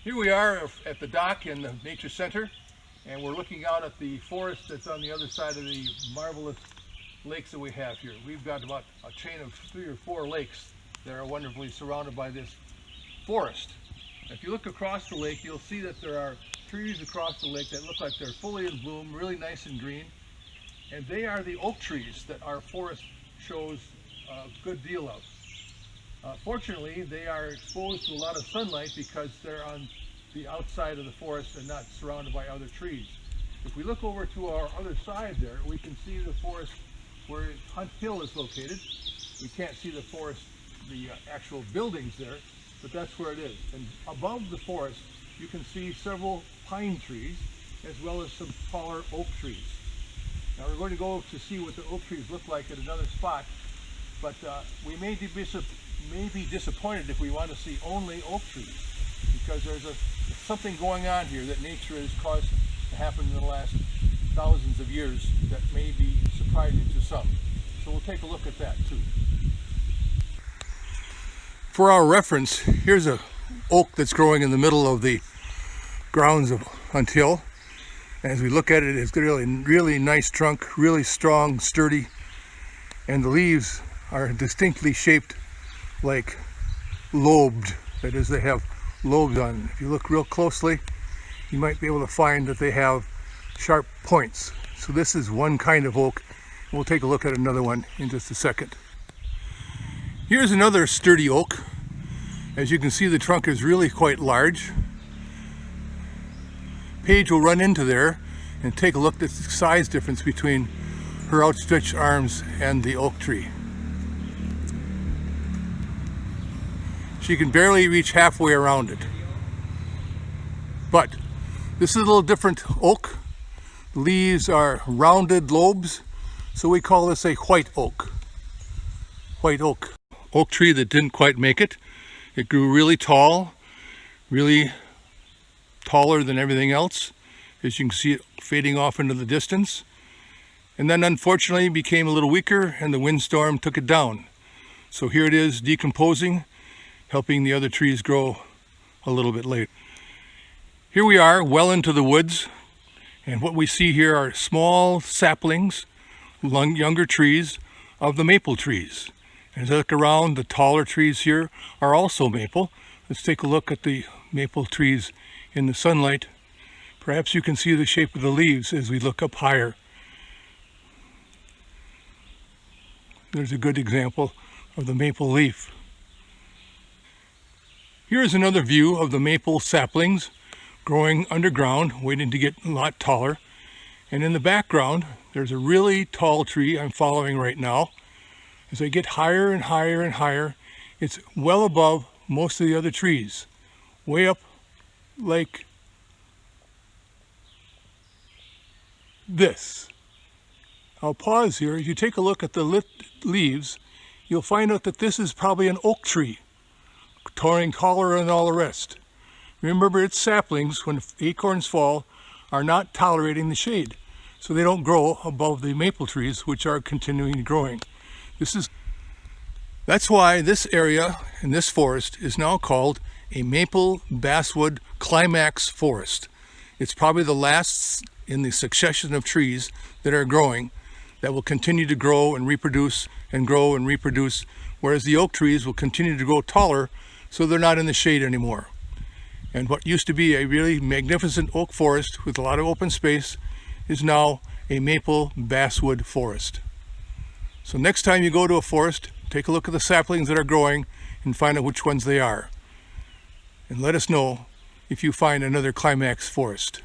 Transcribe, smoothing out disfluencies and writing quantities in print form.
Here we are at the dock in the Nature Center, and we're looking out at the forest that's on the other side of the marvelous lakes that we have here. We've got about a chain of 3 or 4 lakes that are wonderfully surrounded by this forest. If you look across the lake, you'll see that there are trees across the lake that look like they're fully in bloom, really nice and green. And they are the oak trees that our forest shows a good deal of. Fortunately, they are exposed to a lot of sunlight because they're on the outside of the forest and not surrounded by other trees. If we look over to our other side there, we can see the forest where Hunt Hill is located. We can't see the forest, the actual buildings there, but that's where it is. And above the forest, you can see several pine trees as well as some taller oak trees. Now we're going to go to see what the oak trees look like at another spot, but we may be disappointed if we want to see only oak trees, because there's something going on here that nature has caused to happen in the last thousands of years that may be surprising to some. So we'll take a look at that too. For our reference, here's an oak that's growing in the middle of the grounds of Hunt Hill. As we look at it, it's got a really nice trunk, really strong, sturdy, and the leaves are distinctly shaped like lobed. That is, they have lobes on them. If you look real closely, you might be able to find that they have sharp points. So this is one kind of oak. We'll take a look at another one in just a second. Here's another sturdy oak. As you can see, the trunk is really quite large. Paige will run into there and take a look at the size difference between her outstretched arms and the oak tree. She can barely reach halfway around it. But this is a little different oak. The leaves are rounded lobes, so we call this a white oak. White oak. Oak tree that didn't quite make it. It grew really tall, really taller than everything else, as you can see it fading off into the distance. And then unfortunately became a little weaker and the windstorm took it down. So here it is decomposing, helping the other trees grow a little bit later. Here we are well into the woods, and what we see here are small saplings, younger trees of the maple trees. As I look around, the taller trees here are also maple. Let's take a look at the maple trees in the sunlight. Perhaps you can see the shape of the leaves as we look up higher. There's a good example of the maple leaf. Here's another view of the maple saplings growing underground, waiting to get a lot taller. And in the background, there's a really tall tree I'm following right now. As I get higher and higher and higher, it's well above most of the other trees, way up like this. I'll pause here. As you take a look at the lit leaves, you'll find out that this is probably an oak tree, growing taller than all the rest. Remember, its saplings, when acorns fall, are not tolerating the shade, so they don't grow above the maple trees, which are continuing growing. That's why this area in this forest is now called a maple basswood climax forest. It's probably the last in the succession of trees that are growing that will continue to grow and reproduce and grow and reproduce, whereas the oak trees will continue to grow taller, so they're not in the shade anymore. And what used to be a really magnificent oak forest with a lot of open space is now a maple basswood forest. So next time you go to a forest, take a look at the saplings that are growing and find out which ones they are. And let us know if you find another climax forest.